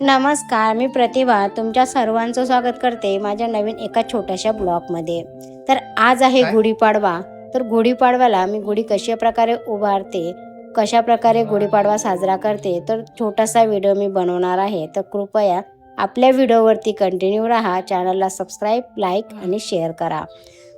नमस्कार, मी प्रतिभा तुमच्या सर्वांचं स्वागत करते माझ्या नवीन एका छोट्याशा ब्लॉगमध्ये. तर आज आहे काय? गुढीपाडवा. तर गुढीपाडव्याला मी गुढी कशा प्रकारे उभारते, कशा प्रकारे गुढीपाडवा साजरा करते, तर छोटासा व्हिडिओ मी बनवणार आहे. तर कृपया आपल्या व्हिडिओवरती कंटिन्यू राहा. चॅनलला सबस्क्राईब, लाईक आणि शेअर करा.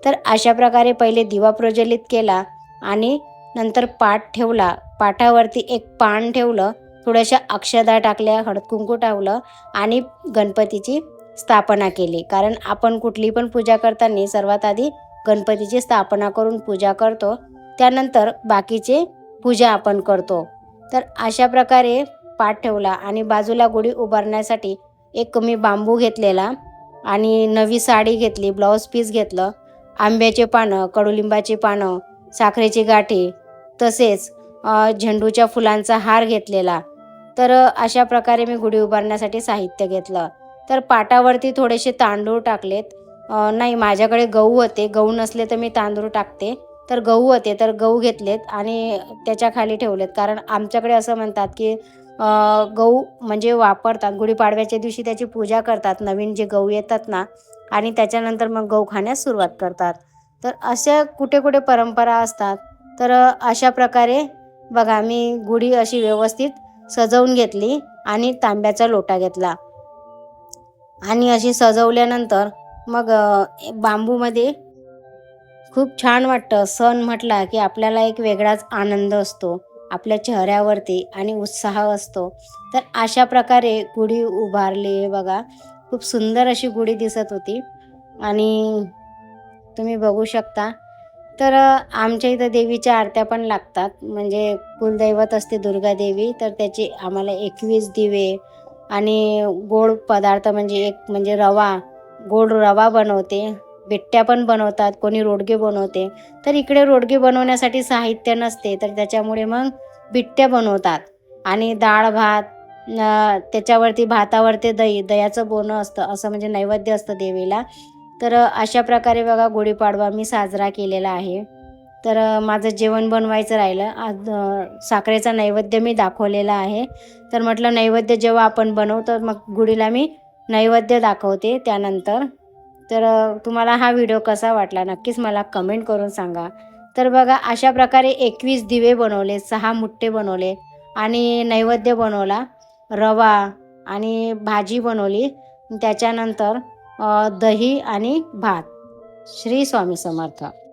तर अशा प्रकारे पहिले दिवा प्रज्वलित केला आणि नंतर पाट ठेवला. पाटावरती एक पान ठेवलं, थोड्याशा अक्षदा टाकल्या, हळदकुंकू टाकलं आणि गणपतीची स्थापना केली. कारण आपण कुठली पण पूजा करताना सर्वात आधी गणपतीची स्थापना करून पूजा करतो, त्यानंतर बाकीचे पूजा आपण करतो. तर अशा प्रकारे पाट ठेवला आणि बाजूला गुढी उभारण्यासाठी एक मी बांबू घेतलेला आणि नवी साडी घेतली, ब्लाऊज पीस घेतलं, आंब्याचे पानं, कडुलिंबाची पानं, साखरेची गाठी, तसेच झेंडूच्या फुलांचा हार घेतलेला. तर अशा प्रकारे मी गुढी उभारण्यासाठी साहित्य घेतलं. तर पाटावरती थोडेसे तांदूळ टाकलेत. नाही, माझ्याकडे गहू होते, गहू नसले तर मी तांदूळ टाकते. तर गहू होते तर गहू घेतलेत आणि त्याच्या खाली ठेवलेत. कारण आमच्याकडे असं म्हणतात की गहू म्हणजे वापरतात गुढीपाडव्याच्या दिवशी, त्याची पूजा करतात, नवीन जे गहू येतात ना, आणि त्याच्यानंतर मग गहू खाण्यास सुरुवात करतात. तर अशा कुठे कुठे परंपरा असतात. तर अशा प्रकारे बघा मी गुढी अशी व्यवस्थित सजवून घेतली आणि तांब्याचा लोटा घेतला आणि अशी सजवल्यानंतर मग बांबूमध्ये खूप छान वाटतं. सण म्हटला की आपल्याला एक वेगळाच आनंद असतो आपल्या चेहऱ्यावरती आणि उत्साह असतो. तर अशा प्रकारे गुढी उभारली बघा. खूप सुंदर अशी गुढी दिसत होती आणि तुम्ही बघू शकता. तर आमच्या इथं देवीच्या आरत्या पण लागतात. म्हणजे कुलदैवत असते दुर्गा देवी, तर त्याचे आम्हाला 21 दिवे आणि गोड पदार्थ म्हणजे एक म्हणजे रवा, गोड रवा बनवते. बिट्ट्या पण बनवतात, कोणी रोडगे बनवते. तर इकडे रोडगे बनवण्यासाठी साहित्य नसते, तर त्याच्यामुळे मग बिट्ट्या बनवतात आणि डाळ भात, त्याच्यावरती भातावरती दह्याचं बोनं असतं, असं म्हणजे नैवेद्य असतं देवीला. तर अशा प्रकारे बघा गुढीपाडवा मी साजरा केलेला आहे. तर माझं जेवण बनवायचं राहिलं. आज साखरेचा नैवेद्य मी दाखवलेला आहे. तर म्हटलं नैवेद्य जेव्हा आपण बनवतो मग गुढीला मी नैवेद्य दाखवते त्यानंतर. तर तुम्हाला हा व्हिडिओ कसा वाटला नक्कीच मला कमेंट करून सांगा. तर बघा अशा प्रकारे 21 दिवे बनवले, 6 मुठ्ठे बनवले आणि नैवेद्य बनवला, रवा आणि भाजी बनवली. त्याच्यानंतर दही आणि भात. श्री स्वामी समर्थ.